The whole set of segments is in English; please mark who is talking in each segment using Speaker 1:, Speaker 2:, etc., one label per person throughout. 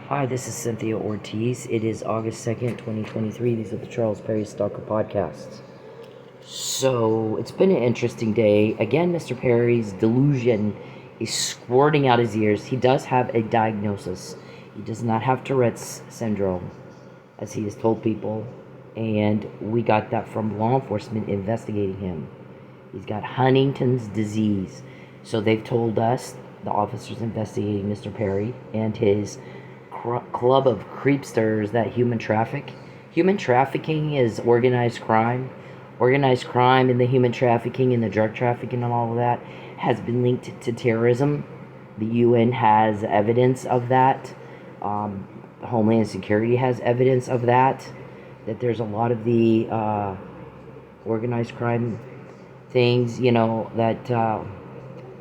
Speaker 1: Hi, this is Cynthia Ortiz. It is August 2nd, 2023. These are the Charles Perry Stalker podcasts. So, it's been an interesting day. Again, Mr. Perry's delusion is squirting out his ears. He does have a diagnosis. He does not have Tourette's syndrome, as he has told people. And we got that from law enforcement investigating him. He's got Huntington's disease. So they've told us, the officers investigating Mr. Perry and his club of creepsters, that human trafficking is organized crime. Organized crime and the human trafficking and the drug trafficking and all of that has been linked to terrorism. The UN has evidence of that. Homeland Security has evidence of that. That there's a lot of the organized crime things, that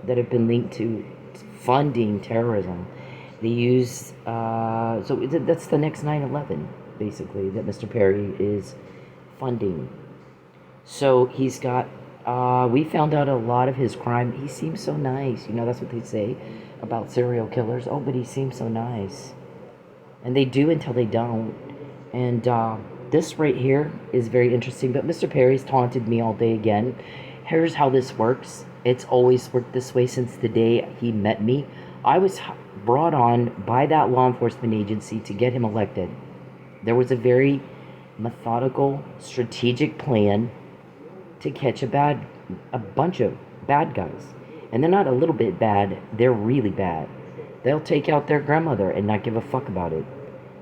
Speaker 1: have been linked to funding terrorism. They use, so that's the next 9/11, basically, that Mr. Perry is funding. So he's got, we found out a lot of his crime. He seems so nice. That's what they say about serial killers. Oh, but he seems so nice. And they do until they don't. And this right here is very interesting. But Mr. Perry's taunted me all day again. Here's how this works. It's always worked this way since the day he met me. I was brought on by that law enforcement agency to get him elected. There was a very methodical, strategic plan to catch a bunch of bad guys. And they're not a little bit bad, they're really bad. They'll take out their grandmother and not give a fuck about it.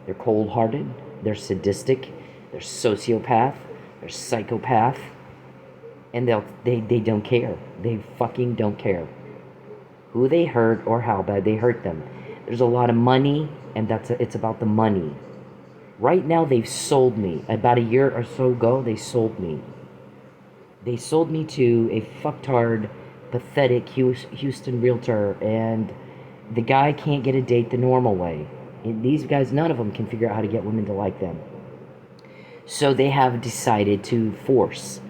Speaker 1: They're cold-hearted, they're sadistic, they're sociopath, they're psychopath, and they don't care. They fucking don't care who they hurt or how bad they hurt them. There's a lot of money, and it's about the money. Right now, they've sold me. About a year or so ago, they sold me. They sold me to a fucktard, pathetic Houston realtor, and the guy can't get a date the normal way. And these guys, none of them can figure out how to get women to like them. So they have decided to force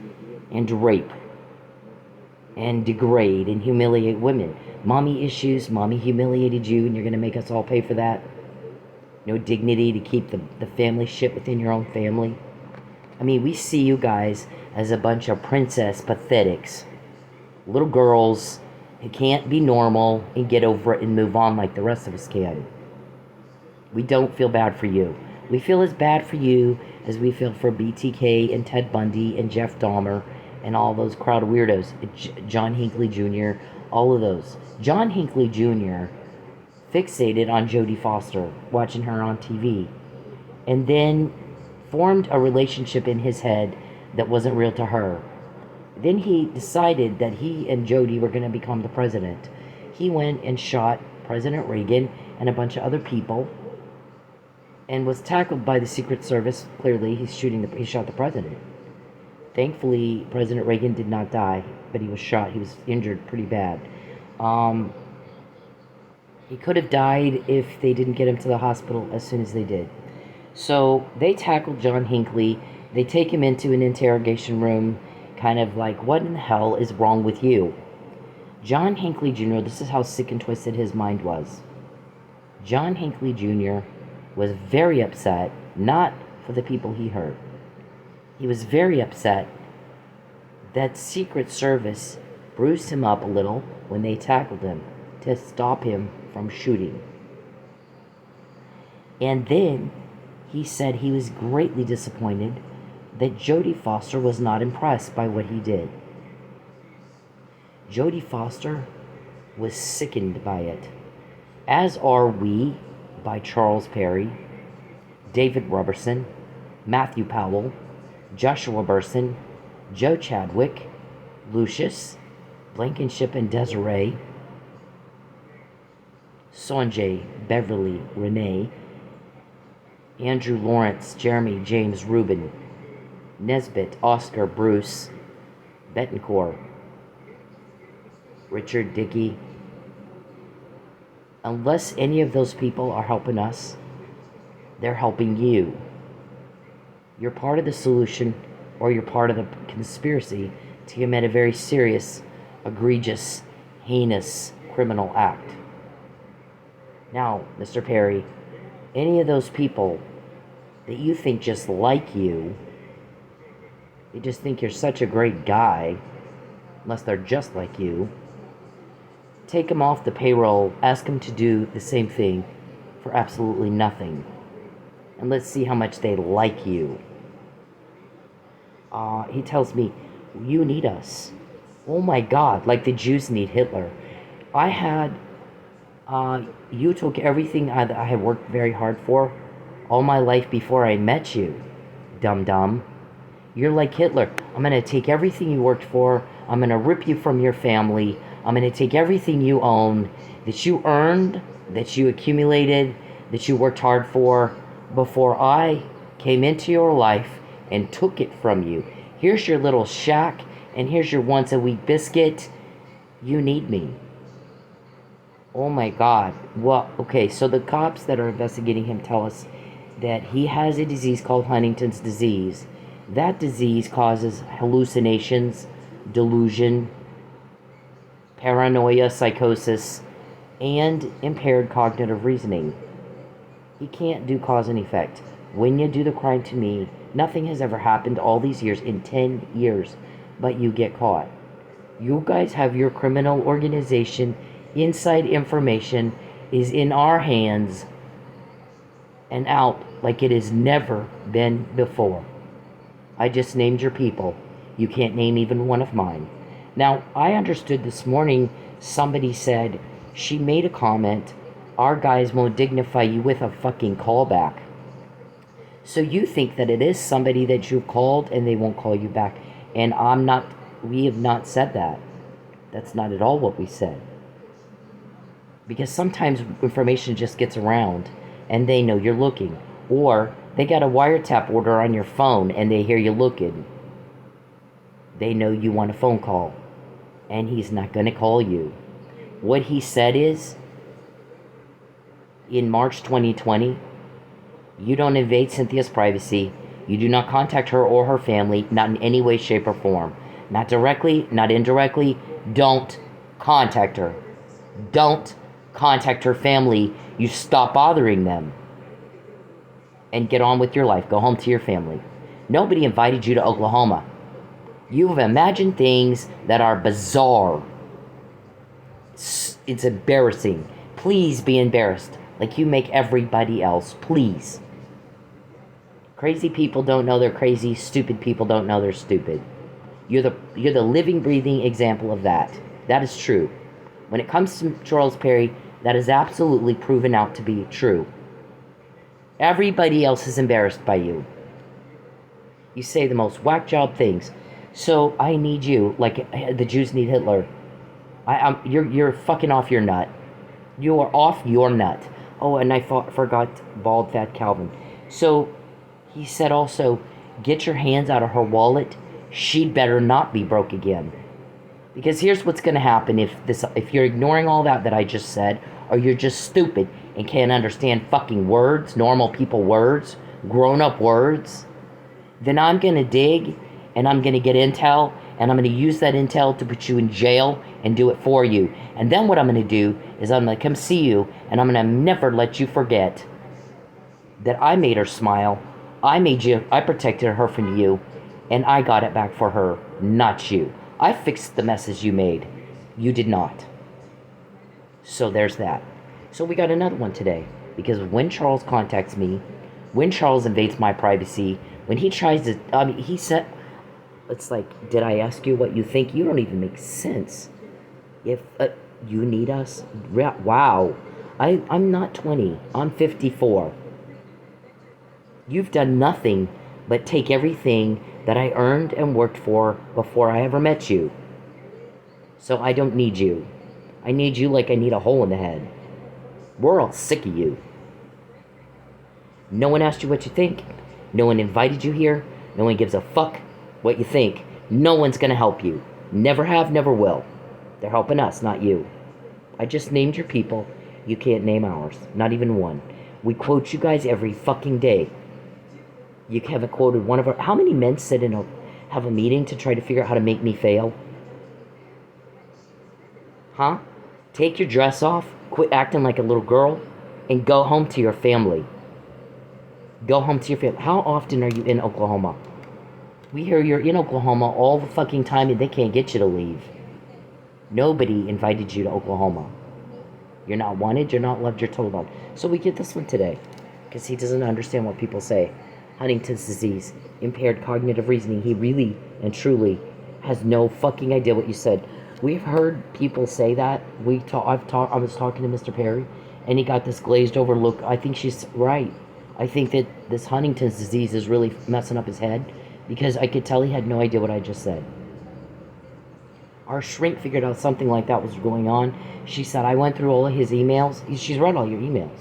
Speaker 1: and rape and degrade and humiliate women. Mommy issues, mommy humiliated you, and you're going to make us all pay for that. No dignity to keep the family shit within your own family. I mean, we see you guys as a bunch of princess pathetics. Little girls who can't be normal and get over it and move on like the rest of us can. We don't feel bad for you. We feel as bad for you as we feel for BTK and Ted Bundy and Jeff Dahmer and all those crowd of weirdos. John Hinckley Jr., all of those. John Hinckley Jr. fixated on Jodie Foster, watching her on TV, and then formed a relationship in his head that wasn't real to her. Then he decided that he and Jodie were going to become the president. He went and shot President Reagan and a bunch of other people, and was tackled by the Secret Service. Clearly, he shot the president. Thankfully, President Reagan did not die, but he was shot. He was injured pretty bad. He could have died if they didn't get him to the hospital as soon as they did. So they tackled John Hinckley. They take him into an interrogation room, kind of like, what in the hell is wrong with you? John Hinckley Jr., this is how sick and twisted his mind was. John Hinckley Jr. was very upset, not for the people he hurt. He was very upset that Secret Service bruised him up a little when they tackled him to stop him from shooting. And then he said he was greatly disappointed that Jodie Foster was not impressed by what he did. Jodie Foster was sickened by it, as are we by Charles Perry, David Robertson, Matthew Powell, Joshua Burson, Joe Chadwick, Lucius, Blankenship and Desiree, Sanjay, Beverly, Renee, Andrew Lawrence, Jeremy, James, Reuben, Nesbitt, Oscar, Bruce, Betancourt, Richard, Dickey. Unless any of those people are helping us, they're helping you. You're part of the solution, or you're part of the conspiracy to commit a very serious, egregious, heinous criminal act. Now, Mr. Perry, any of those people that you think just like you, they just think you're such a great guy, unless they're just like you, take them off the payroll, ask them to do the same thing for absolutely nothing. And let's see how much they like you. He tells me, you need us. Oh my God, like the Jews need Hitler. You took everything I had worked very hard for all my life before I met you, Dum Dum. You're like Hitler. I'm going to take everything you worked for. I'm going to rip you from your family. I'm going to take everything you own, that you earned, that you accumulated, that you worked hard for before I came into your life and took it from you. Here's your little shack, and here's your once-a-week biscuit. You need me. Oh my God. Well, okay, so the cops that are investigating him tell us that he has a disease called Huntington's disease. That disease causes hallucinations, delusion, paranoia, psychosis, and impaired cognitive reasoning. He can't do cause and effect. When you do the crime to me, nothing has ever happened all these years, in 10 years, but you get caught. You guys have your criminal organization. Inside information is in our hands and out like it has never been before. I just named your people. You can't name even one of mine. Now, I understood this morning somebody said she made a comment, our guys won't dignify you with a fucking callback. So you think that it is somebody that you've called and they won't call you back. And we have not said that. That's not at all what we said. Because sometimes information just gets around and they know you're looking. Or they got a wiretap order on your phone and they hear you looking. They know you want a phone call. And he's not going to call you. What he said is, in March 2020, you don't invade Cynthia's privacy. You do not contact her or her family, not in any way, shape, or form. Not directly, not indirectly. Don't contact her. Don't contact her family. You stop bothering them. And get on with your life. Go home to your family. Nobody invited you to Oklahoma. You have imagined things that are bizarre. It's embarrassing. Please be embarrassed. Like you make everybody else. Please. Crazy people don't know they're crazy. Stupid people don't know they're stupid. You're the living, breathing example of that. That is true. When it comes to Charles Perry, that is absolutely proven out to be true. Everybody else is embarrassed by you. You say the most whack job things. So I need you, like the Jews need Hitler. You're fucking off your nut. You are off your nut. Oh, and I forgot bald fat Calvin. So he said also, get your hands out of her wallet. She'd better not be broke again. Because here's what's going to happen if you're ignoring all that I just said, or you're just stupid and can't understand fucking words, normal people words, grown-up words, then I'm going to dig and I'm going to get intel and I'm going to use that intel to put you in jail and do it for you. And then what I'm going to do is I'm going to come see you and I'm going to never let you forget that I made her smile. I protected her from you, and I got it back for her, not you. I fixed the messes you made. You did not. So there's that. So we got another one today. Because when Charles contacts me, when Charles invades my privacy, when he tries to, he said, it's like, did I ask you what you think? You don't even make sense. If you need us, wow. I'm not 20. I'm 54. You've done nothing but take everything that I earned and worked for before I ever met you. So I don't need you. I need you like I need a hole in the head. We're all sick of you. No one asked you what you think. No one invited you here. No one gives a fuck what you think. No one's gonna help you. Never have, never will. They're helping us, not you. I just named your people. You can't name ours. Not even one. We quote you guys every fucking day. You haven't quoted one of our... How many men sit in have a meeting to try to figure out how to make me fail? Take your dress off, quit acting like a little girl, and go home to your family. Go home to your family. How often are you in Oklahoma? We hear you're in Oklahoma all the fucking time and they can't get you to leave. Nobody invited you to Oklahoma. You're not wanted, you're not loved, you're told about. So we get this one today. Because he doesn't understand what people say. Huntington's disease, impaired cognitive reasoning. He really and truly has no fucking idea what you said. We've heard people say that. I was talking to Mr. Perry, and he got this glazed over look. I think she's right. I think that this Huntington's disease is really messing up his head, because I could tell he had no idea what I just said. Our shrink figured out something like that was going on. She said, I went through all of his emails. She's read all your emails.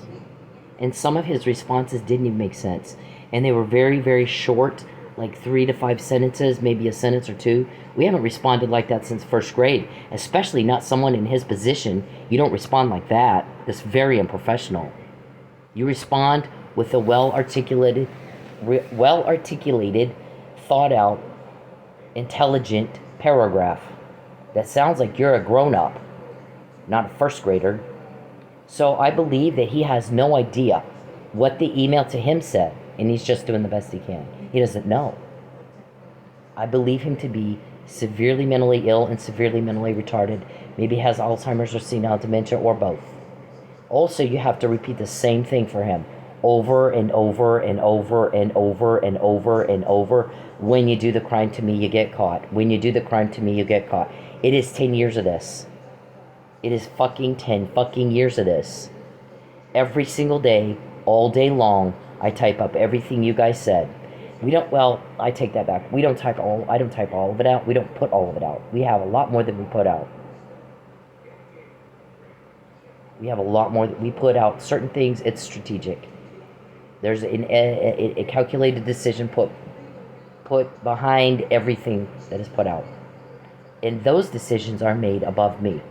Speaker 1: And some of his responses didn't even make sense. And they were very, very short, like 3 to 5 sentences, maybe a sentence or two. We haven't responded like that since first grade, especially not someone in his position. You don't respond like that. That's very unprofessional. You respond with a well-articulated, thought-out, intelligent paragraph that sounds like you're a grown-up, not a first grader. So I believe that he has no idea what the email to him said, and he's just doing the best he can. He doesn't know. I believe him to be severely mentally ill and severely mentally retarded. Maybe has Alzheimer's or senile dementia or both. Also, you have to repeat the same thing for him over and over and over and over and over and over. When you do the crime to me, you get caught. When you do the crime to me, you get caught. It is 10 years of this. It is fucking 10 fucking years of this. Every single day, all day long, I type up everything you guys said. I take that back. I don't type all of it out. We don't put all of it out. We have a lot more than we put out. We have a lot more that we put out. Certain things, it's strategic. There's a calculated decision put behind everything that is put out. And those decisions are made above me.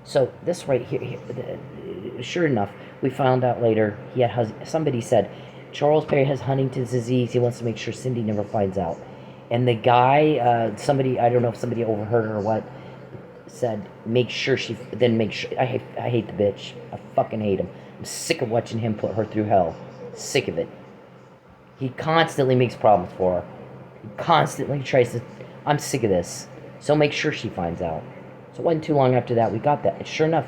Speaker 1: So this right here, sure enough, we found out later, somebody said, Charles Perry has Huntington's disease. He wants to make sure Cindy never finds out. And the guy, I don't know if somebody overheard her or what, said, make sure. I hate the bitch. I fucking hate him. I'm sick of watching him put her through hell. Sick of it. He constantly makes problems for her. He constantly tries to, I'm sick of this. So make sure she finds out. So it wasn't too long after that we got that. And sure enough,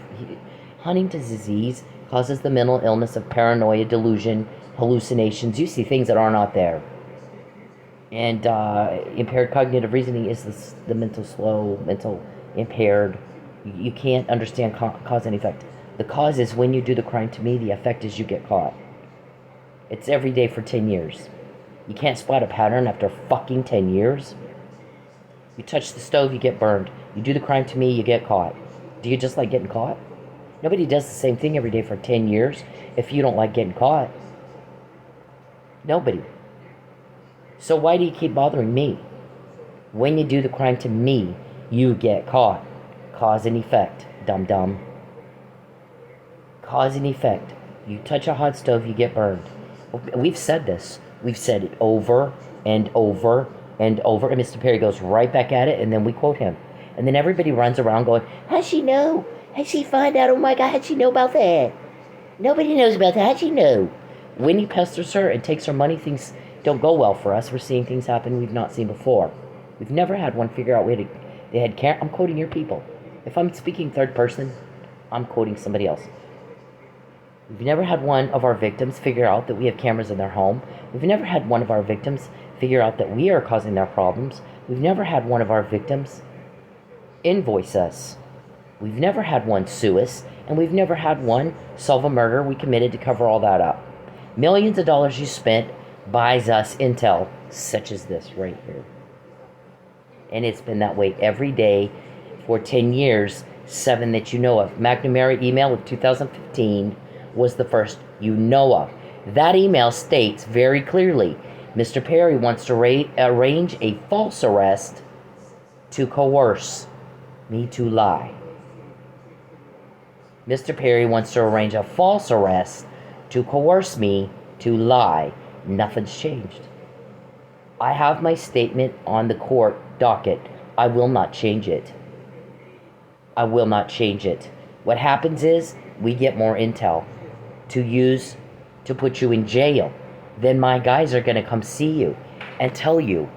Speaker 1: Huntington's disease causes the mental illness of paranoia, delusion, hallucinations. You see things that are not there. And impaired cognitive reasoning is the mental impaired. You can't understand cause and effect. The cause is when you do the crime to me, the effect is you get caught. It's every day for 10 years. You can't spot a pattern after fucking 10 years. You touch the stove, you get burned. You do the crime to me, you get caught. Do you just like getting caught? Nobody does the same thing every day for 10 years if you don't like getting caught. Nobody. So why do you keep bothering me? When you do the crime to me, you get caught. Cause and effect, Dum Dum. Cause and effect. You touch a hot stove, you get burned. We've said this. We've said it over and over and over. And Mr. Perry goes right back at it, and then we quote him. And then everybody runs around going, how'd she know? How'd she find out? Oh my God, how'd she know about that? Nobody knows about that. How'd she know? When he pesters her and takes her money, things don't go well for us. We're seeing things happen we've not seen before. We've never had one figure out I'm quoting your people. If I'm speaking third person, I'm quoting somebody else. We've never had one of our victims figure out that we have cameras in their home. We've never had one of our victims figure out that we are causing their problems. We've never had one of our victims invoice us. We've never had one sue us, and we've never had one solve a murder we committed to cover all that up. Millions of dollars you spent buys us intel such as this right here. And it's been that way every day for 10 years, 7 that you know of. McNamara email of 2015 was the first you know of. That email states very clearly, Mr. Perry wants to arrange a false arrest to coerce me to lie. Mr. Perry wants to arrange a false arrest to coerce me to lie. Nothing's changed. I have my statement on the court docket. I will not change it. I will not change it. What happens is we get more intel to use to put you in jail. then my guys are going to come see you and tell you,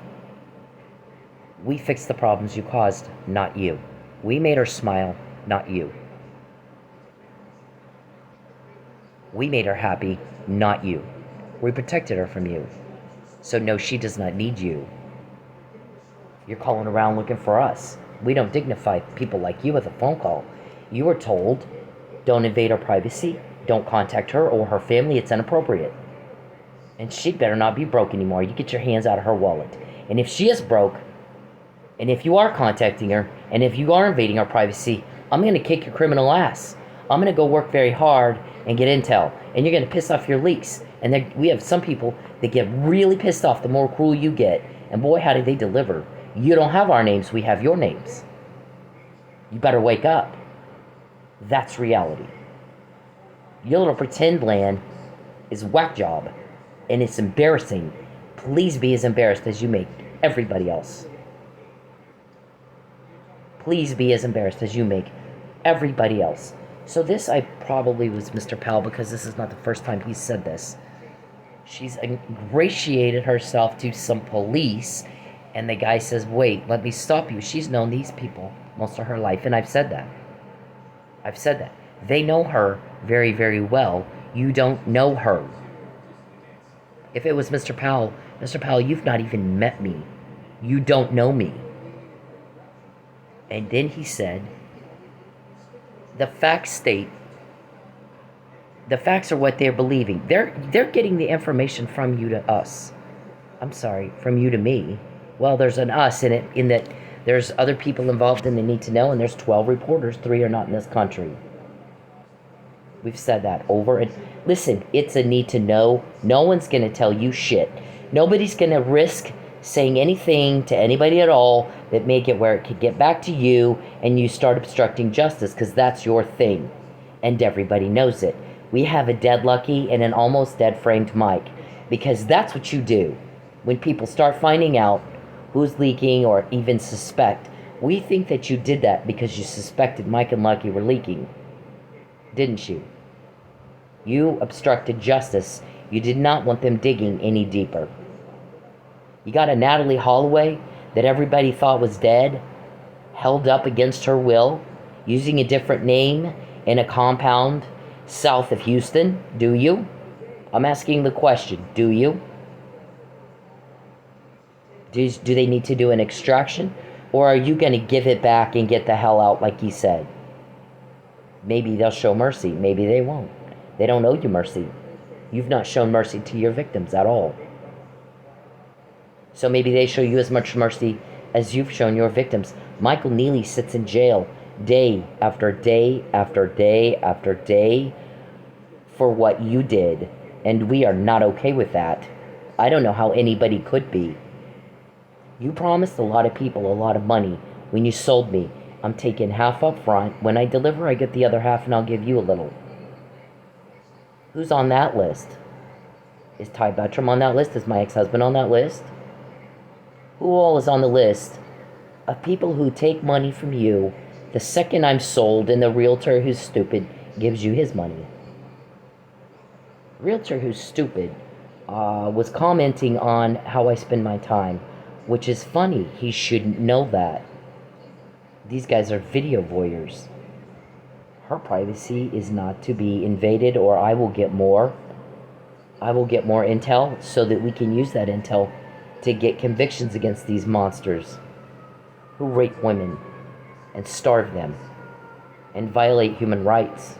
Speaker 1: we fixed the problems you caused, not you. We made her smile, not you. We made her happy, not you. We protected her from you. So no, she does not need you. You're calling around looking for us. We don't dignify people like you with a phone call. You were told, don't invade her privacy, don't contact her or her family, it's inappropriate. And she better not be broke anymore. You get your hands out of her wallet. And if she is broke, and if you are contacting her, and if you are invading her privacy, I'm going to kick your criminal ass. I'm going to go work very hard and get intel. And you're going to piss off your leaks. And then we have some people that get really pissed off the more cruel you get. And boy, how do they deliver. You don't have our names, we have your names. You better wake up. That's reality. Your little pretend land is whack job. And it's embarrassing. Please be as embarrassed as you make everybody else. Please be as embarrassed as you make everybody else. So this, I probably was Mr. Powell, because this is not the first time he said this. She's ingratiated herself to some police, and the guy says, wait, let me stop you. She's known these people most of her life, and I've said that. I've said that. They know her very, very well. You don't know her. If it was Mr. Powell, you've not even met me. You don't know me. And then he said, the facts state, the facts are what they're believing. They're getting the information from you to us. I'm sorry, from you to me. Well, there's an us in it, in that there's other people involved in the need to know, and there's 12 reporters, 3 are not in this country. We've said that over and listen, it's a need to know. No one's going to tell you shit. Nobody's going to risk saying anything to anybody at all that make it where it could get back to you and you start obstructing justice, because that's your thing. And everybody knows it. We have a dead Lucky and an almost dead framed Mike, because that's what you do. When people start finding out who's leaking or even suspect, we think that you did that because you suspected Mike and Lucky were leaking. Didn't you? You obstructed justice. You did not want them digging any deeper. You got a Natalie Holloway that everybody thought was dead, held up against her will, using a different name in a compound south of Houston. Do you? I'm asking the question. Do you? Do they need to do an extraction? Or are you going to give it back and get the hell out like he said? Maybe they'll show mercy. Maybe they won't. They don't owe you mercy. You've not shown mercy to your victims at all. So maybe they show you as much mercy as you've shown your victims. Michael Nealeys sits in jail day after day after day after day for what you did. And we are not okay with that. I don't know how anybody could be. You promised a lot of people a lot of money when you sold me. I'm taking half up front. When I deliver, I get the other half, and I'll give you a little. Who's on that list? Is Ty Bettram on that list? Is my ex-husband on that list? Who all is on the list of people who take money from you the second I'm sold, and the realtor who's stupid gives you his money? Realtor who's stupid was commenting on how I spend my time, which is funny. He shouldn't know that. These guys are video voyeurs. Her privacy is not to be invaded, or I will get more. I will get more intel so that we can use that intel to get convictions against these monsters who rape women and starve them and violate human rights.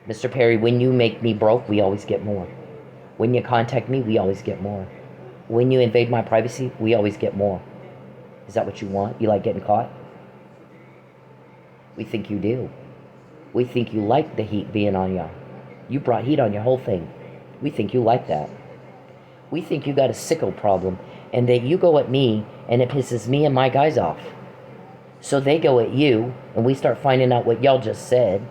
Speaker 1: Mr. Perry, when you make me broke, we always get more. When you contact me, we always get more. When you invade my privacy, we always get more. Is that what you want? You like getting caught? We think you do. We think you like the heat being on you. You brought heat on your whole thing. We think you like that. We think you got a sicko problem, and that you go at me, and it pisses me and my guys off. So they go at you, and we start finding out what y'all just said,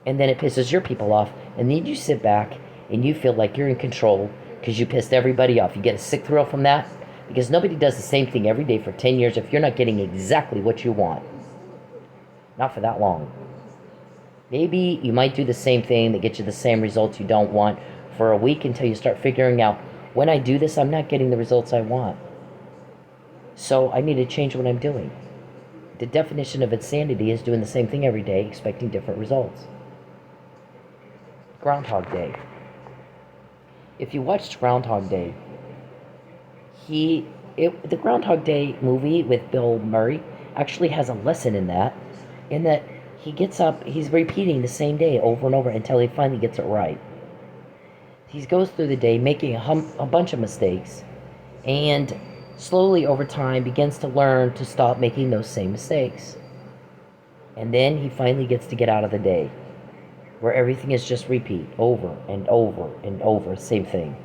Speaker 1: and then it pisses your people off, and then you sit back, and you feel like you're in control, because you pissed everybody off. You get a sick thrill from that, because nobody does the same thing every day for 10 years if you're not getting exactly what you want. Not for that long. Maybe you might do the same thing that gets you the same results you don't want for a week until you start figuring out, when I do this, I'm not getting the results I want. So I need to change what I'm doing. The definition of insanity is doing the same thing every day, expecting different results. Groundhog Day. If you watched Groundhog Day, the Groundhog Day movie with Bill Murray actually has a lesson in that he gets up, he's repeating the same day over and over until he finally gets it right. He goes through the day making a bunch of mistakes, and slowly over time begins to learn to stop making those same mistakes. And then he finally gets to get out of the day, where everything is just repeat over and over and over, same thing.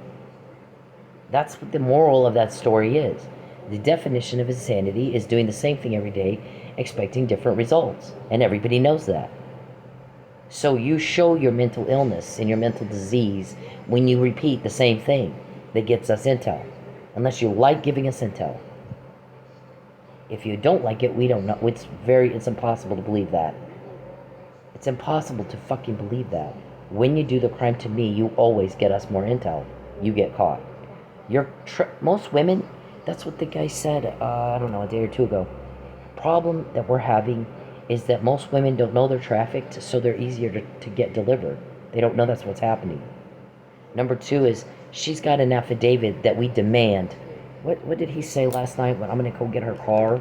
Speaker 1: That's what the moral of that story is. The definition of insanity is doing the same thing every day, expecting different results. And everybody knows that. So you show your mental illness and your mental disease when you repeat the same thing that gets us intel. Unless you like giving us intel. If you don't like it, we don't know. It's impossible to believe that. It's impossible to fucking believe that. When you do the crime to me, you always get us more intel. You get caught. Most women, that's what the guy said, I don't know, a day or two ago. The problem that we're having is that most women don't know they're trafficked, so they're easier to get delivered. They don't know that's what's happening. Number two is, she's got an affidavit that we demand. What did he say last night when I'm going to go get her car?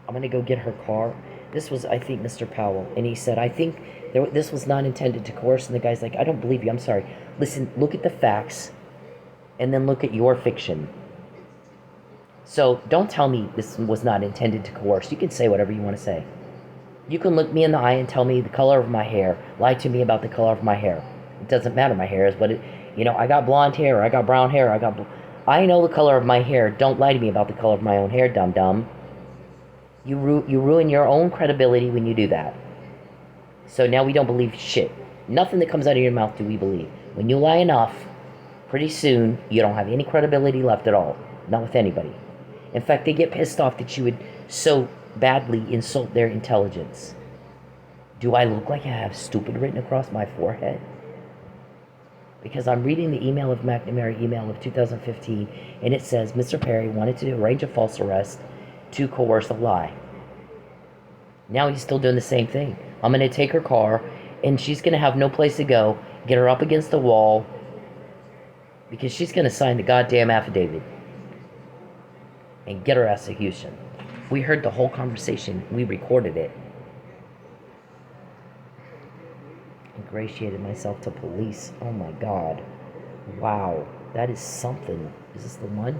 Speaker 1: I'm going to go get her car. This was, I think, Mr. Powell. And he said, I think this was not intended to coerce. And the guy's like, I don't believe you. I'm sorry. Listen, look at the facts. And then look at your fiction. So don't tell me this was not intended to coerce. You can say whatever you want to say. You can look me in the eye and tell me the color of my hair. Lie to me about the color of my hair. It doesn't matter. My hair is what it... I got blonde hair, or I got brown hair, I know the color of my hair. Don't lie to me about the color of my own hair, Dum Dum. You ruin your own credibility when you do that. So now we don't believe shit. Nothing that comes out of your mouth do we believe. When you lie enough, pretty soon, you don't have any credibility left at all. Not with anybody. In fact, they get pissed off that you would so badly insult their intelligence. Do I look like I have stupid written across my forehead? Because I'm reading the email of McNamara email of 2015, and it says Mr. Perry wanted to arrange a false arrest to coerce a lie. Now he's still doing the same thing. I'm going to take her car, and she's going to have no place to go, get her up against the wall, because she's going to sign the goddamn affidavit and get her execution. We heard the whole conversation. We recorded it. Ingratiated myself to police. Oh my God. Wow. That is something. Is this the one?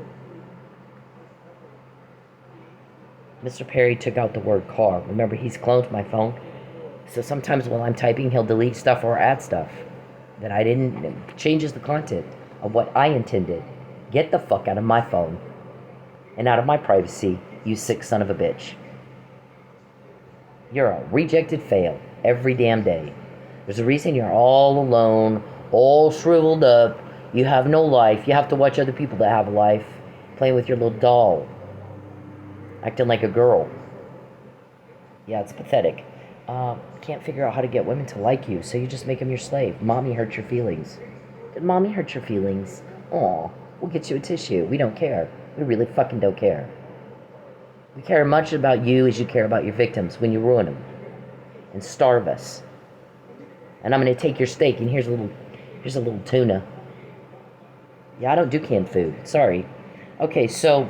Speaker 1: Mr. Perry took out the word car. Remember, he's cloned my phone. So sometimes while I'm typing, he'll delete stuff or add stuff that I didn't. It changes the content of what I intended. Get the fuck out of my phone. And out of my privacy, you sick son of a bitch. You're a rejected fail every damn day. There's a reason you're all alone, all shriveled up. You have no life. You have to watch other people that have a life, playing with your little doll, acting like a girl. Yeah, it's pathetic. Can't figure out how to get women to like you, so you just make them your slave. Mommy hurt your feelings. Did mommy hurt your feelings? Aw, we'll get you a tissue. We don't care. We really fucking don't care. We care much about you as you care about your victims when you ruin them and starve us. And I'm going to take your steak, and here's a little tuna. Yeah, I don't do canned food. Sorry. Okay, so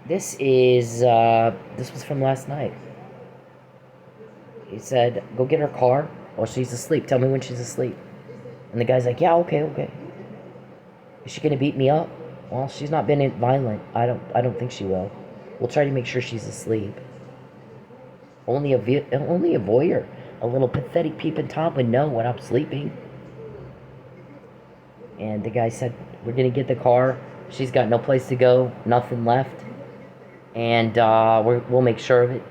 Speaker 1: this was from last night. He said, go get her car. Oh, she's asleep. Tell me when she's asleep. And the guy's like, yeah, okay. Is she going to beat me up? Well, she's not been violent. I don't think she will. We'll try to make sure she's asleep. Only a voyeur, a little pathetic peeping Tom would know when I'm sleeping. And the guy said, we're going to get the car. She's got no place to go, nothing left. And we'll make sure of it.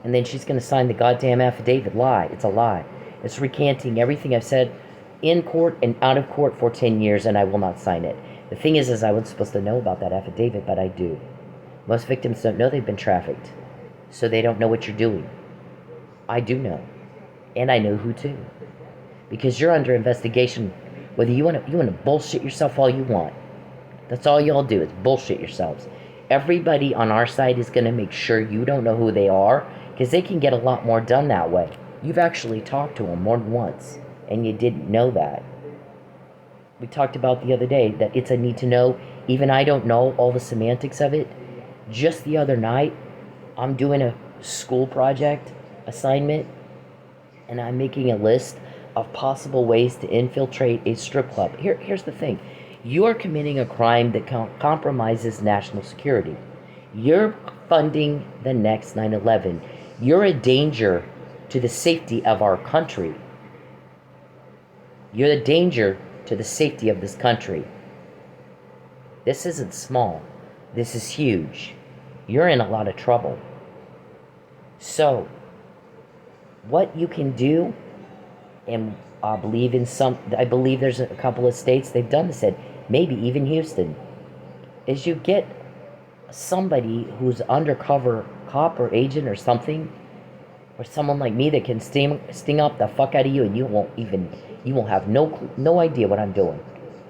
Speaker 1: And then she's going to sign the goddamn affidavit. Lie. It's a lie. It's recanting everything I've said in court and out of court for 10 years, and I will not sign it. The thing is I wasn't supposed to know about that affidavit, but I do. Most victims don't know they've been trafficked, so they don't know what you're doing. I do know. And I know who too. Because you're under investigation Whether you want to bullshit yourself all you want. That's all y'all do is bullshit yourselves. Everybody on our side is going to make sure you don't know who they are, because they can get a lot more done that way. You've actually talked to them more than once, and you didn't know that. We talked about the other day that it's a need to know. Even I don't know all the semantics of it. Just the other night, I'm doing a school project assignment, and I'm making a list of possible ways to infiltrate a strip club. Here's the thing. You're committing a crime that compromises national security. You're funding the next 9/11. You're a danger to the safety of our country. You're a danger to the safety of this country. This isn't small. This is huge. You're in a lot of trouble. So, what you can do, and I believe there's a couple of states they've done this, and maybe even Houston, is you get somebody who's undercover cop or agent or something, or someone like me that can sting up the fuck out of you, and you won't have no idea what I'm doing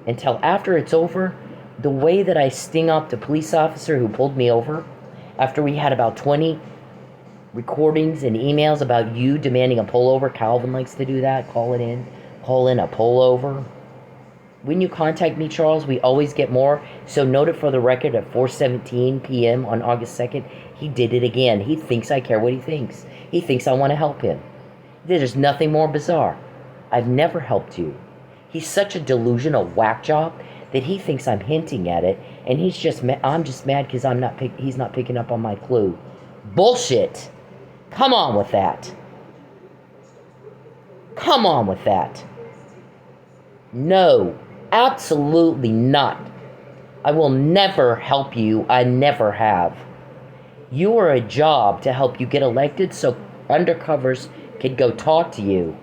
Speaker 1: until after it's over. The way that I sting up the police officer who pulled me over, after we had about 20 recordings and emails about you demanding a pullover. Calvin likes to do that. Call in a pullover. When you contact me, Charles, we always get more. So note it for the record at 4:17 p.m. on August 2nd. He did it again. He thinks I care what he thinks. He thinks I want to help him. There's nothing more bizarre. I've never helped you. He's such a delusional whack job that he thinks I'm hinting at it, and I'm just mad because he's not picking up on my clue. Bullshit. Come on with that. Come on with that. No, absolutely not. I will never help you. I never have. You are a job to help you get elected so undercovers could go talk to you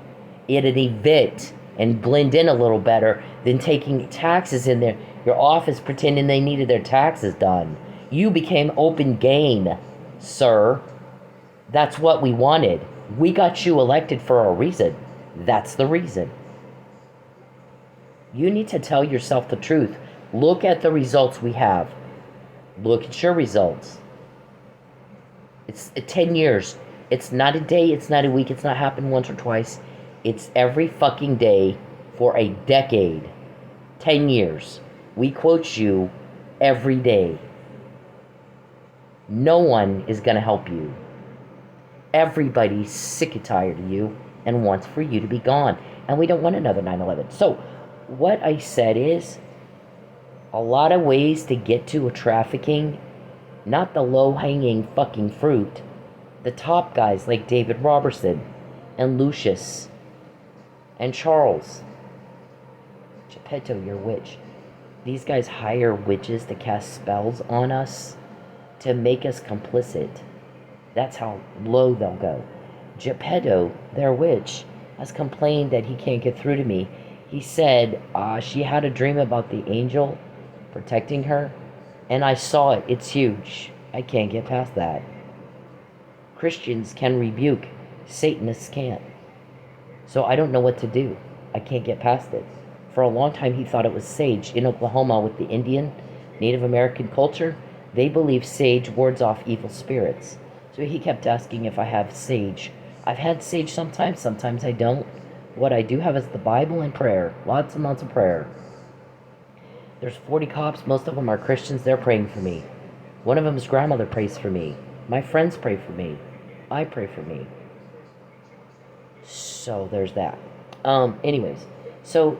Speaker 1: at an event and blend in a little better than taking taxes in your office pretending they needed their taxes done. You became open gain, sir. That's what we wanted. We got you elected for a reason. That's the reason. You need to tell yourself the truth. Look at the results we have. Look at your results. It's 10 years. It's not a day, it's not a week, it's not happened once or twice. It's every fucking day for a decade. 10 years. We quote you every day. No one is going to help you. Everybody's sick and tired of you and wants for you to be gone. And we don't want another 9/11. So, what I said is, a lot of ways to get to a trafficking, not the low-hanging fucking fruit. The top guys like David Robertson and Lucius and Charles. Geppetto, you're a witch. These guys hire witches to cast spells on us to make us complicit. That's how low they'll go. Geppetto, their witch, has complained that he can't get through to me. He said she had a dream about the angel protecting her, and I saw it. It's huge. I can't get past that. Christians can rebuke, Satanists can't. So I don't know what to do. I can't get past it. For a long time, he thought it was sage. In Oklahoma, with the Indian, Native American culture, they believe sage wards off evil spirits. So he kept asking if I have sage. I've had sage sometimes I don't. What I do have is the Bible and prayer. Lots and lots of prayer. There's 40 cops. Most of them are Christians. They're praying for me. One of them's grandmother prays for me. My friends pray for me. I pray for me. So there's that. Anyways, so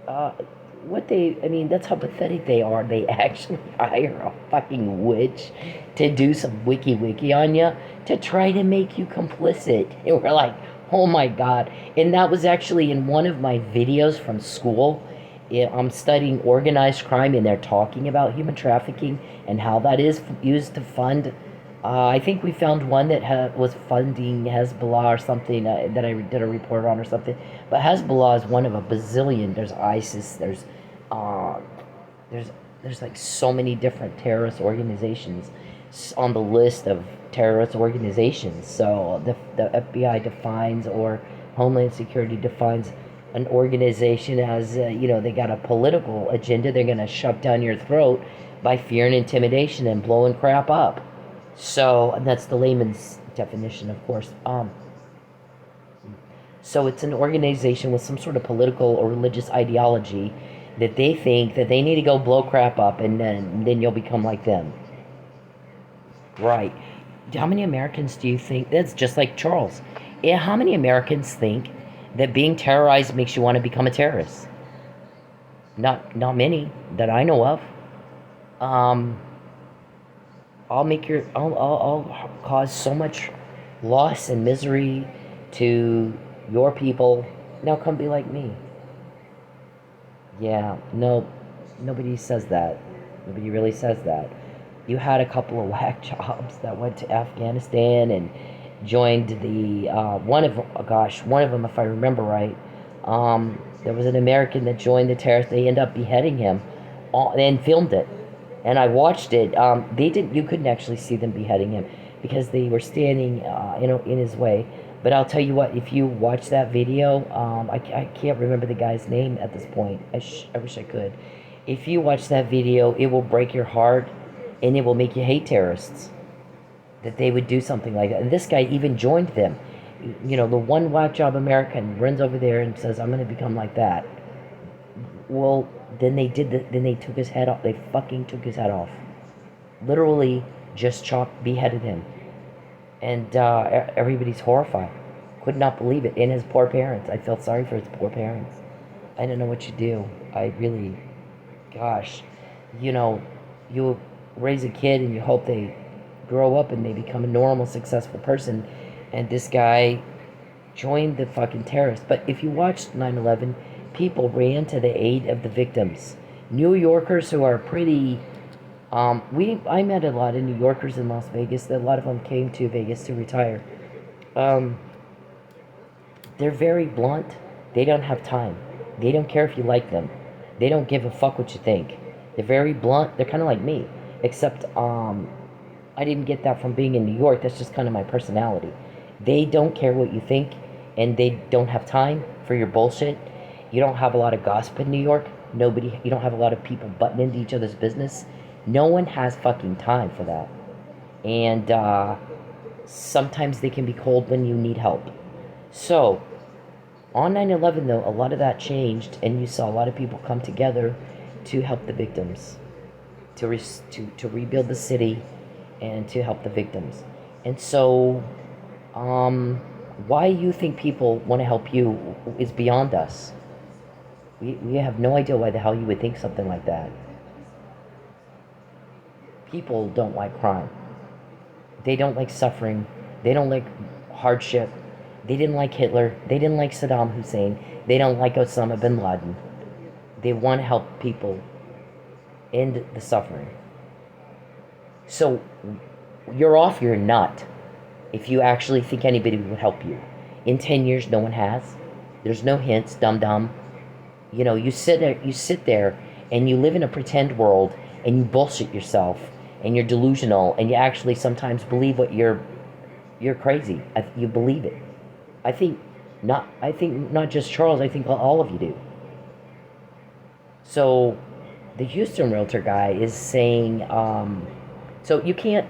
Speaker 1: that's how pathetic they are. They actually hire a fucking witch to do some wiki on you to try to make you complicit. And we're like, oh my God. And that was actually in one of my videos from school. I'm studying organized crime, and they're talking about human trafficking and how that is used to fund. I think we found one that was funding Hezbollah or something that I did a report on or something. But Hezbollah is one of a bazillion. There's ISIS. There's like so many different terrorist organizations on the list of terrorist organizations. So the FBI defines, or Homeland Security defines an organization has, they got a political agenda. They're going to shove down your throat by fear and intimidation and blowing crap up. So, and that's the layman's definition, of course. So it's an organization with some sort of political or religious ideology that they think that they need to go blow crap up, and then you'll become like them. Right. How many Americans do you think, that's just like Charles. Yeah, how many Americans think that being terrorized makes you want to become a terrorist? Not many that I know of. I'll cause so much loss and misery to your people. Now come be like me. Yeah, no, nobody says that. Nobody really says that. You had a couple of whack jobs that went to Afghanistan and joined the one of them, if I remember right. There was an American that joined the terrorists. They ended up beheading him, and filmed it, and I watched it. They didn't. You couldn't actually see them beheading him because they were standing, in his way. But I'll tell you what, if you watch that video, I can't remember the guy's name at this point. I wish I could. If you watch that video, it will break your heart, and it will make you hate terrorists. That they would do something like that. And this guy even joined them. The one whack job American runs over there and says, I'm going to become like that. Well, then they took his head off. They fucking took his head off. Literally just beheaded him. And everybody's horrified. Could not believe it. And his poor parents. I felt sorry for his poor parents. I don't know what you do. I really, gosh. You raise a kid and you hope they grow up and they become a normal, successful person. And this guy joined the fucking terrorists. But if you watched 9/11, people ran to the aid of the victims. New Yorkers who are pretty... I met a lot of New Yorkers in Las Vegas. A lot of them came to Vegas to retire. They're very blunt. They don't have time. They don't care if you like them. They don't give a fuck what you think. They're very blunt. They're kind of like me. Except, I didn't get that from being in New York. That's just kind of my personality. They don't care what you think, and they don't have time for your bullshit. You don't have a lot of gossip in New York. You don't have a lot of people butting into each other's business. No one has fucking time for that. And sometimes they can be cold when you need help. So, on 9/11 though, a lot of that changed, and you saw a lot of people come together to help the victims, to rebuild the city, and to help the victims. And so, why you think people want to help you is beyond us. We have no idea why the hell you would think something like that. People don't like crime. They don't like suffering. They don't like hardship. They didn't like Hitler. They didn't like Saddam Hussein. They don't like Osama bin Laden. They want to help people end the suffering. So you're off your nut if you actually think anybody would help you. In 10 years, no one has. There's no hints, Dum Dum. You sit there and you live in a pretend world, and you bullshit yourself, and you're delusional, and you actually sometimes believe what you're crazy. You believe it. I think not just Charles, I think all of you do. So the Houston realtor guy is saying, so you can't,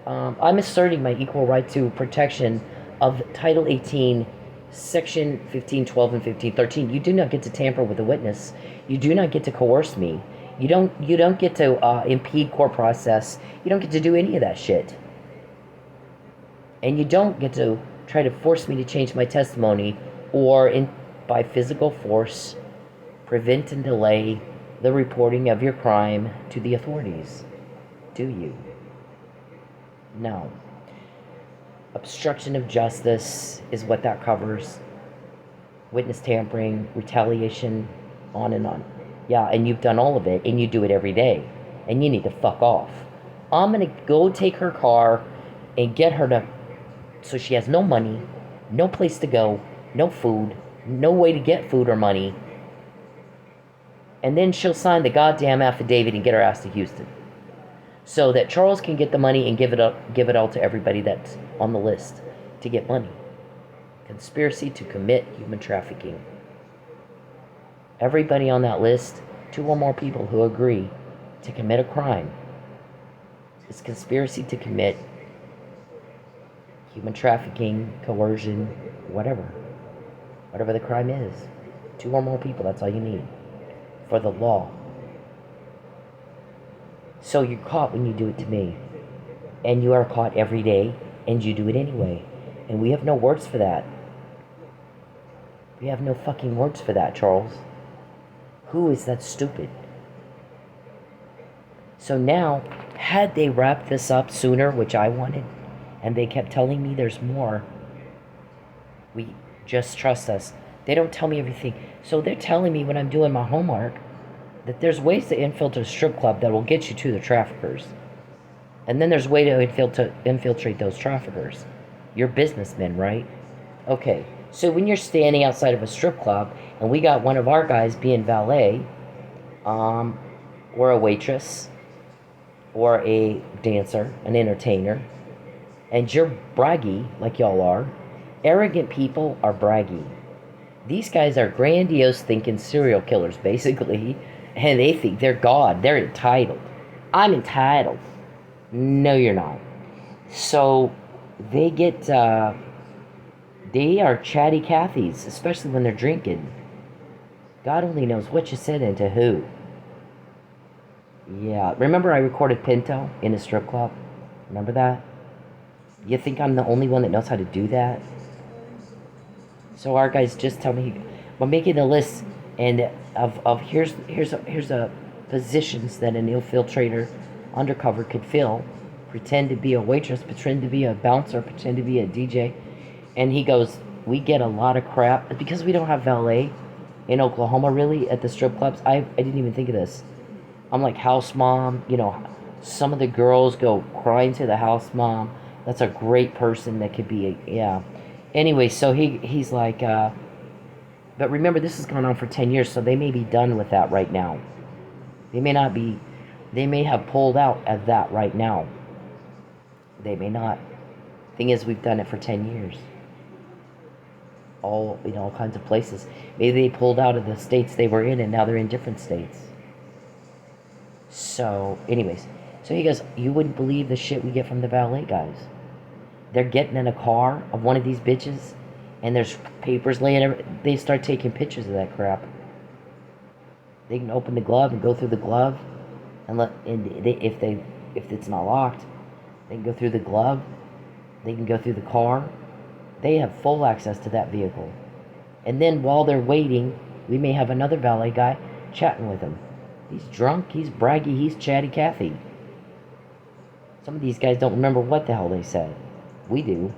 Speaker 1: I'm asserting my equal right to protection of Title 18, Section 1512 and 1513. You do not get to tamper with a witness. You do not get to coerce me. You don't get to impede court process. You don't get to do any of that shit. And you don't get to try to force me to change my testimony, or by physical force prevent and delay the reporting of your crime to the authorities. Do you? No. Obstruction of justice is what that covers. Witness tampering, retaliation, on and on. Yeah, and you've done all of it, and you do it every day. And you need to fuck off. I'm going to go take her car and get her to... So she has no money, no place to go, no food, no way to get food or money. And then she'll sign the goddamn affidavit and get her ass to Houston. So that Charles can get the money and give it all to everybody that's on the list to get money. Conspiracy to commit human trafficking. Everybody on that list, 2 or more people who agree to commit a crime, is conspiracy to commit human trafficking, coercion, whatever. Whatever the crime is. 2 or more people, that's all you need for the law. So you're caught when you do it to me. And you are caught every day, and you do it anyway. And we have no words for that. We have no fucking words for that, Charles. Who is that stupid? So now, had they wrapped this up sooner, which I wanted, and they kept telling me there's more, we just trust us. They don't tell me everything. So they're telling me when I'm doing my homework that there's ways to infiltrate a strip club that will get you to the traffickers. And then there's a way to infiltrate those traffickers. You're businessmen, right? Okay, so when you're standing outside of a strip club, and we got one of our guys being valet, or a waitress, or a dancer, an entertainer, and you're braggy, like y'all are. Arrogant people are braggy. These guys are grandiose thinking serial killers, basically, and they think they're God. They're entitled. I'm entitled. No, you're not. So they get, they are chatty Cathys, especially when they're drinking. God only knows what you said and to who. Yeah, remember I recorded Pinto in a strip club? Remember that? You think I'm the only one that knows how to do that? So our guys just tell me, I'm making a list and of here's a positions that an infiltrator undercover could fill. Pretend to be a waitress, pretend to be a bouncer, pretend to be a DJ. And he goes, we get a lot of crap because we don't have valet in Oklahoma really at the strip clubs. I didn't even think of this. I'm like house mom, you know, some of the girls go crying to the house mom. That's a great person that could be, yeah. Anyway, so he's like, but remember this has gone on for 10 years, so they may be done with that right now. They may not be, they may have pulled out of that right now. They may not. Thing is, we've done it for 10 years. All, you know, all kinds of places. Maybe they pulled out of the states they were in and now they're in different states. So, anyways, so he goes, you wouldn't believe the shit we get from the valet guys. They're getting in a car of one of these bitches, and there's papers laying. They start taking pictures of that crap. They can open the glove and go through the glove, and if it's not locked, they can go through the glove. They can go through the car. They have full access to that vehicle. And then while they're waiting, we may have another valet guy chatting with them. He's drunk, he's braggy, he's chatty Cathy. Some of these guys don't remember what the hell they said. We do.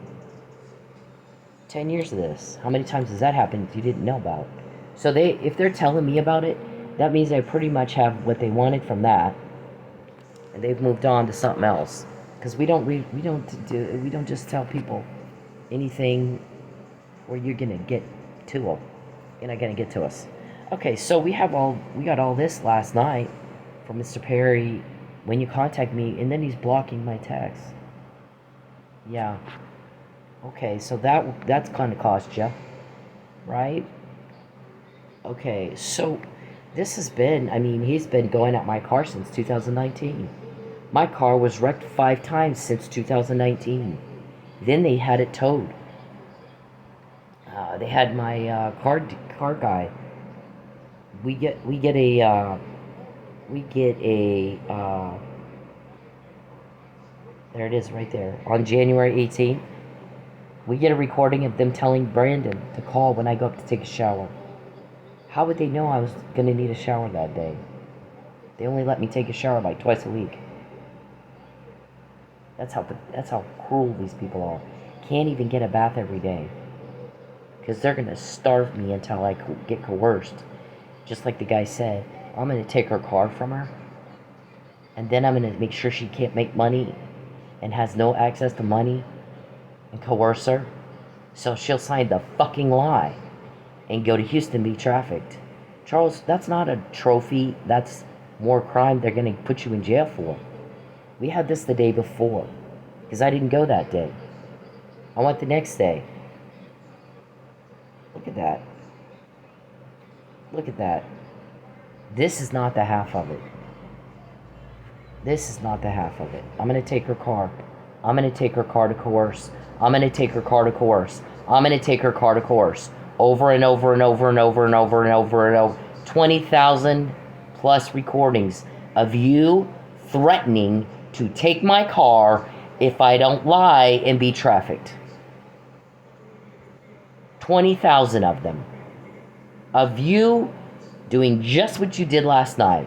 Speaker 1: 10 years of this. How many times has that happened you didn't know about? So if they're telling me about it, that means they pretty much have what they wanted from that. And they've moved on to something else. Because we don't just tell people anything where you're gonna get to them. You're not gonna get to us. Okay, so we got all this last night from Mr. Perry when you contact me, and then he's blocking my text. Yeah. Okay, so that's kind of cost you, right? Okay, so this has been, I mean, he's been going at my car since 2019. My car was wrecked 5 times since 2019. Then they had it towed. They had my car guy. We get a there it is right there. On January 18th, we get a recording of them telling Brandon to call when I go up to take a shower. How would they know I was going to need a shower that day? They only let me take a shower like twice a week. That's how cruel these people are. Can't even get a bath every day. Because they're going to starve me until I get coerced. Just like the guy said, I'm going to take her car from her. And then I'm going to make sure she can't make money and has no access to money and coerce her. So she'll sign the fucking lie and go to Houston be trafficked. Charles, that's not a trophy. That's more crime they're going to put you in jail for. We had this the day before because I didn't go that day. I went the next day. Look at that. Look at that. This is not the half of it. This is not the half of it. I'm going to take her car. I'm going to take her car to coerce. I'm going to take her car to coerce. I'm going to take her car to coerce. Over and over and over and over and over and over and over. 20,000 plus recordings of you threatening to take my car if I don't lie and be trafficked. 20,000 of them. Of you doing just what you did last night.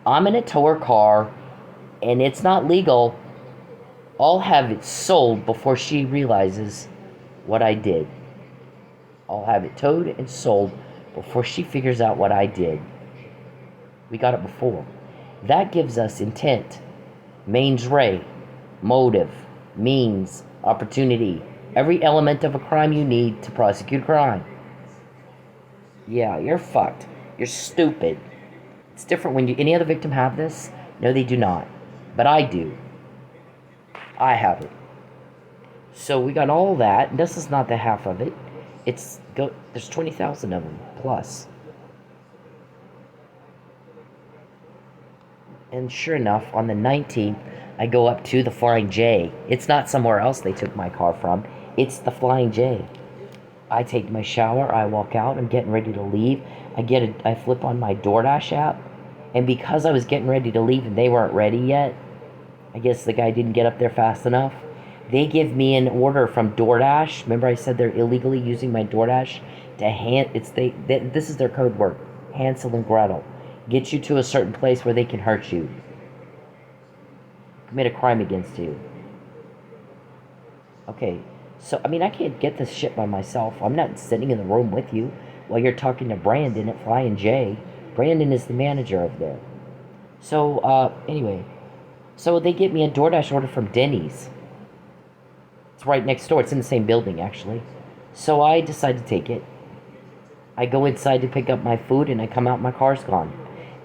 Speaker 1: I'm going to tow her car, and it's not legal. I'll have it sold before she realizes what I did. I'll have it towed and sold before she figures out what I did. We got it before. That gives us intent, mens rea, motive, means, opportunity, every element of a crime you need to prosecute crime. Yeah, you're fucked. You're stupid. It's different when any other victim have this. No, they do not. But I do. I have it. So we got all that, and this is not the half of it. There's 20,000 of them plus. And sure enough, on the 19th, I go up to the Flying J. It's not somewhere else they took my car from. It's the Flying J. I take my shower, I walk out, I'm getting ready to leave. I flip on my DoorDash app, and because I was getting ready to leave and they weren't ready yet, I guess the guy didn't get up there fast enough. They give me an order from DoorDash. Remember I said they're illegally using my DoorDash to this is their code word, Hansel and Gretel. Get you to a certain place where they can hurt you. Commit a crime against you. Okay, so, I can't get this shit by myself. I'm not sitting in the room with you while you're talking to Brandon at Flying J. Brandon is the manager of there. So, anyway. So they get me a DoorDash order from Denny's. It's right next door. It's in the same building, actually. So I decide to take it. I go inside to pick up my food, and I come out, my car's gone.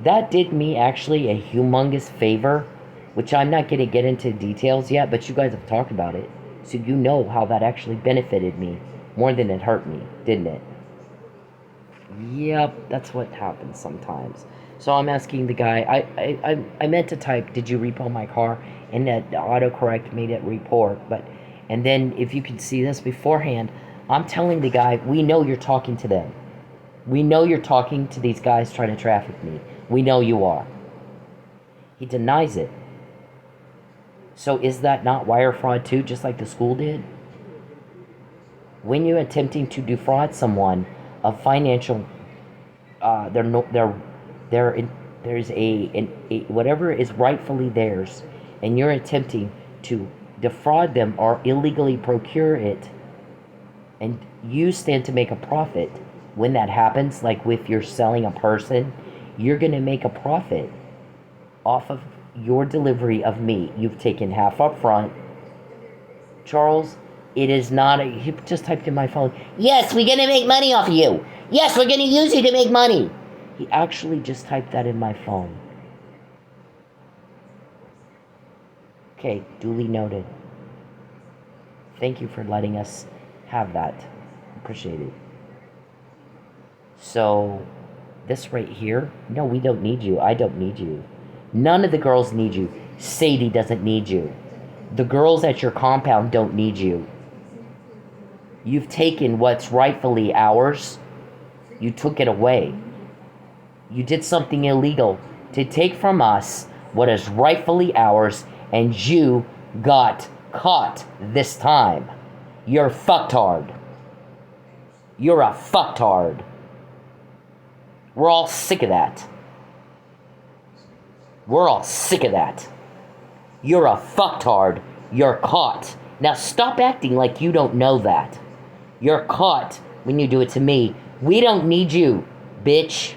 Speaker 1: That did me, actually, a humongous favor, which I'm not going to get into details yet, but you guys have talked about it. So you know how that actually benefited me more than it hurt me, didn't it? Yep, that's what happens sometimes. So I'm asking the guy, I meant to type, did you repo my car? And that autocorrect made it report. And then if you can see this beforehand, I'm telling the guy, we know you're talking to them. We know you're talking to these guys trying to traffic me. We know you are. He denies it. So is that not wire fraud too, just like the school did? When you're attempting to defraud someone of financial, there's a whatever is rightfully theirs, and you're attempting to defraud them or illegally procure it, and you stand to make a profit. When that happens, like if you're selling a person, you're going to make a profit off of your delivery of meat. You've taken half up front. Charles, it is not he just typed in my phone, yes, we're going to make money off of you. Yes, we're going to use you to make money. He actually just typed that in my phone. Okay, duly noted. Thank you for letting us have that. Appreciate it. So, this right here, no, we don't need you. I don't need you. None of the girls need you. Sadie doesn't need you. The girls at your compound don't need you. You've taken what's rightfully ours. You took it away. You did something illegal to take from us what is rightfully ours, and you got caught this time. You're fucktard. You're a fucktard. We're all sick of that. We're all sick of that. You're a fucktard. You're caught. Now stop acting like you don't know that. You're caught when you do it to me. We don't need you, bitch.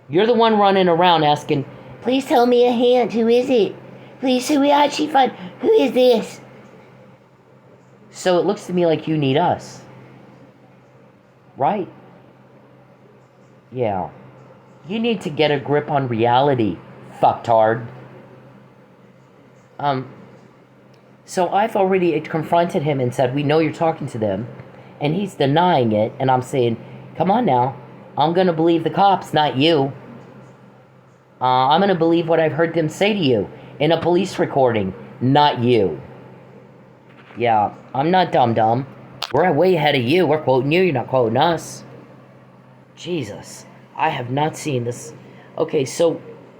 Speaker 1: You're the one running around asking, please tell me a hint. Who is it? Please, who is she find? Who is this? So it looks to me like you need us. Right? Yeah. You need to get a grip on reality, fucktard. So I've already confronted him and said, we know you're talking to them. And he's denying it, and I'm saying, come on now. I'm going to believe the cops, not you. I'm going to believe what I've heard them say to you in a police recording, not you. Yeah, I'm not Dum Dum. We're way ahead of you. We're quoting you. You're not quoting us. Jesus. I have not seen this. Okay, so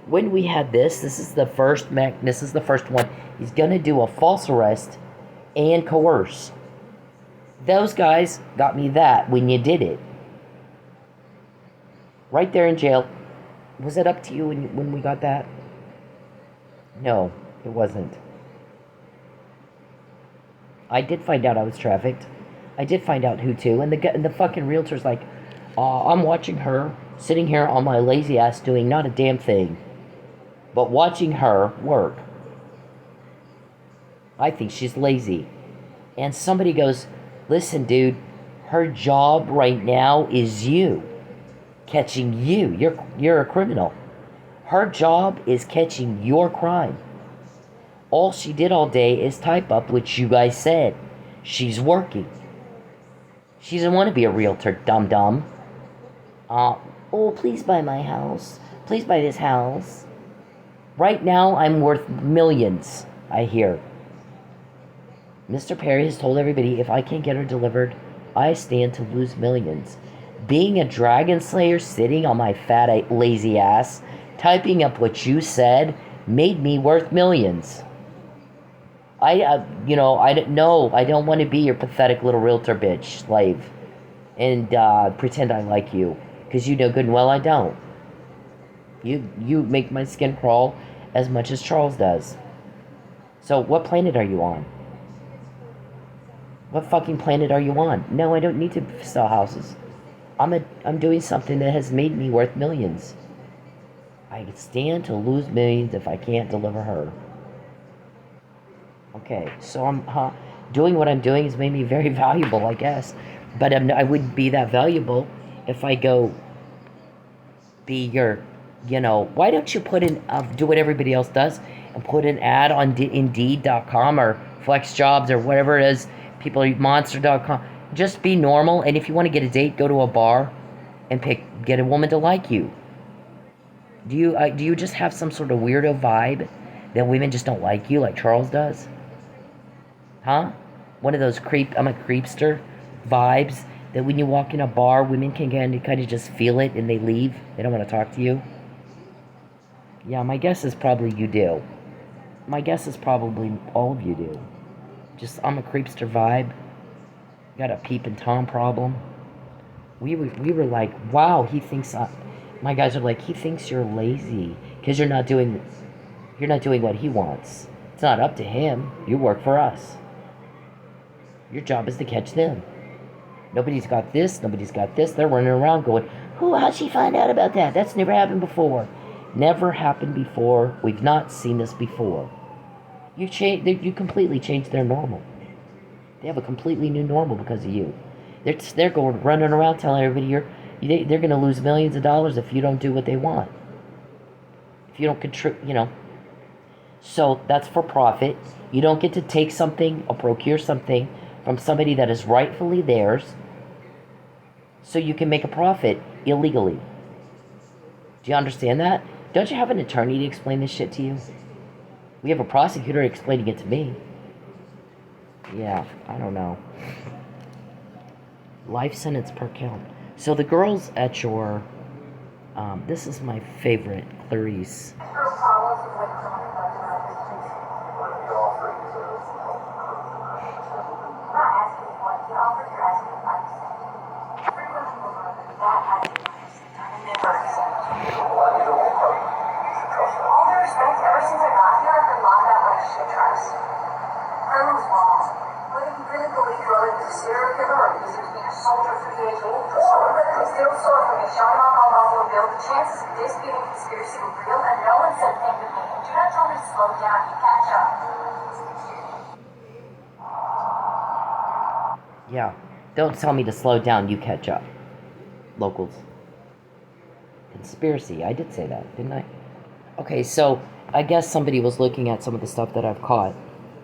Speaker 1: when we had this is the first one. He's going to do a false arrest and coerce. Those guys got me that when you did it. Right there in jail. Was it up to you when we got that? No, it wasn't. I did find out I was trafficked. I did find out who to. And the fucking realtor's like, I'm watching her sitting here on my lazy ass doing not a damn thing, but watching her work. I think she's lazy. And somebody goes, listen, dude, her job right now is you. Catching you. You're a criminal. Her job is catching your crime. All she did all day is type up what you guys said. She's working. She doesn't want to be a realtor, dum-dum. Oh, please buy my house. Please buy this house. Right now, I'm worth millions, I hear. Mr. Perry has told everybody, if I can't get her delivered, I stand to lose millions. Being a dragon slayer sitting on my fat, lazy ass, typing up what you said, made me worth millions. I don't want to be your pathetic little realtor bitch slave and pretend I like you, because you know good and well I don't. You make my skin crawl as much as Charles does. So what planet are you on? What fucking planet are you on? No, I don't need to sell houses. I'm doing something that has made me worth millions. I stand to lose millions if I can't deliver her. Okay, so I'm doing what I'm doing has made me very valuable, I guess. But I wouldn't be that valuable if I go be your, why don't you put in, do what everybody else does and put an ad on Indeed.com or FlexJobs or whatever it is, Monster.com. Just be normal, and if you want to get a date, go to a bar and get a woman to like you. Do you just have some sort of weirdo vibe that women just don't like you like Charles does? Huh? One of those I'm a creepster vibes that when you walk in a bar, women can kind of just feel it and they leave. They don't want to talk to you. Yeah, my guess is probably you do. My guess is probably all of you do. Just, I'm a creepster vibe. Got a Peep and Tom problem. We were like, wow, he thinks... my guys are like, he thinks you're lazy because you're not doing what he wants. It's not up to him. You work for us. Your job is to catch them. Nobody's got this. They're running around going, how'd she find out about that? That's never happened before. Never happened before. We've not seen this before. You completely changed their normal. They have a completely new normal because of you. They're going running around telling everybody they're going to lose millions of dollars if you don't do what they want. If you don't contribute, So that's for profit. You don't get to take something or procure something from somebody that is rightfully theirs so you can make a profit illegally. Do you understand that? Don't you have an attorney to explain this shit to you? We have a prosecutor explaining it to me. Yeah, I don't know. Life sentence per count. So the girls at your... this is my favorite, Clarice.
Speaker 2: Chances of this being a conspiracy were real, and no one said anything to me. And do not tell me to slow down. You catch up.
Speaker 1: Yeah, don't tell me to slow down. You catch up. Locals. Conspiracy. I did say that, didn't I? Okay, so I guess somebody was looking at some of the stuff that I've caught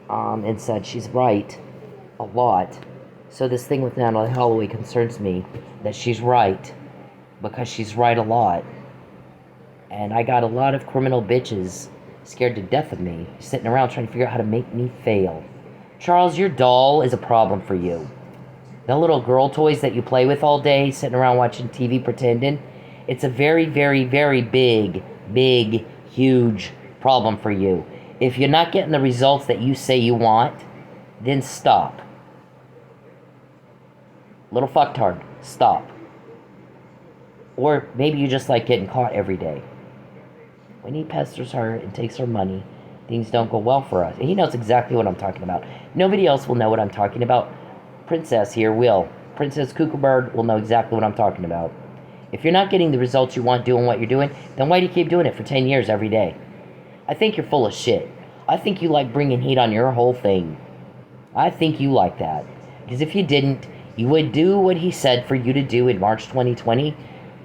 Speaker 1: and said she's right a lot. So this thing with Natalie Holloway concerns me, that she's right, because she's right a lot. And I got a lot of criminal bitches scared to death of me, sitting around trying to figure out how to make me fail. Charles, your doll is a problem for you. The little girl toys that you play with all day, sitting around watching TV pretending, it's a very, very, very big, huge problem for you. If you're not getting the results that you say you want, then stop. Little fucktard, stop. Or maybe you just like getting caught every day. When he pesters her and takes her money, things don't go well for us. And he knows exactly what I'm talking about. Nobody else will know what I'm talking about. Princess here will. Princess Kookaburd will know exactly what I'm talking about. If you're not getting the results you want doing what you're doing, then why do you keep doing it for 10 years every day? I think you're full of shit. I think you like bringing heat on your whole thing. I think you like that. Because if you didn't, you would do what he said for you to do in March 2020.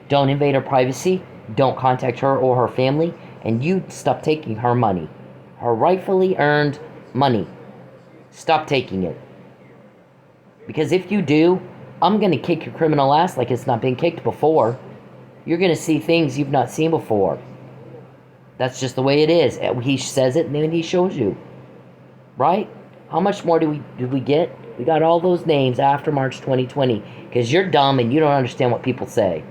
Speaker 1: Don't invade her privacy. Don't contact her or her family. And you stop taking her money. Her rightfully earned money. Stop taking it. Because if you do, I'm going to kick your criminal ass like it's not been kicked before. You're going to see things you've not seen before. That's just the way it is. He says it and then he shows you. Right? How much more did we get? We got all those names after March 2020. Because you're dumb and you don't understand what people say.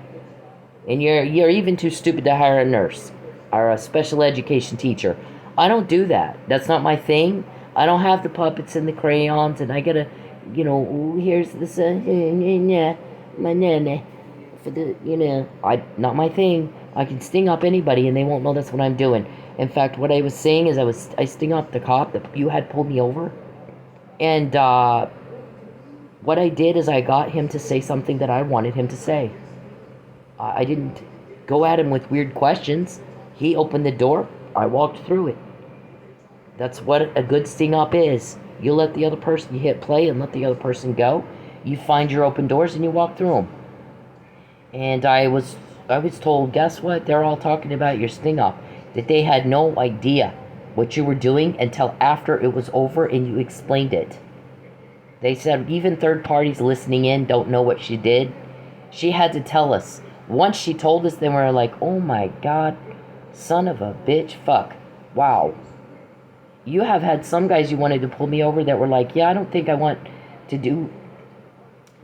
Speaker 1: And you're even too stupid to hire a nurse. Or a special education teacher. I don't do that. That's not my thing. I don't have the puppets and the crayons, and I gotta, here's this, my nana, for the, not my thing. I can sting up anybody, and they won't know that's what I'm doing. In fact, what I was saying is I sting up the cop that you had pulled me over, and what I did is I got him to say something that I wanted him to say. I didn't go at him with weird questions. He opened the door. I walked through it. That's what a good sting up is. You let the other person, you hit play and let the other person go. You find your open doors and you walk through them. And I was told, guess what? They're all talking about your sting up. That they had no idea what you were doing until after it was over and you explained it. They said even third parties listening in don't know what she did. She had to tell us. Once she told us, then we were like, oh my God, son of a bitch, fuck. Wow. You have had some guys you wanted to pull me over that were like, yeah, I don't think I want to do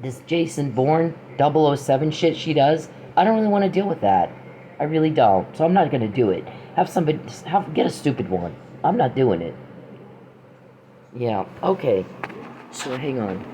Speaker 1: this Jason Bourne 007 shit she does. I don't really want to deal with that. I really don't. So I'm not going to do it. Get a stupid one. I'm not doing it. Yeah, okay. So hang on.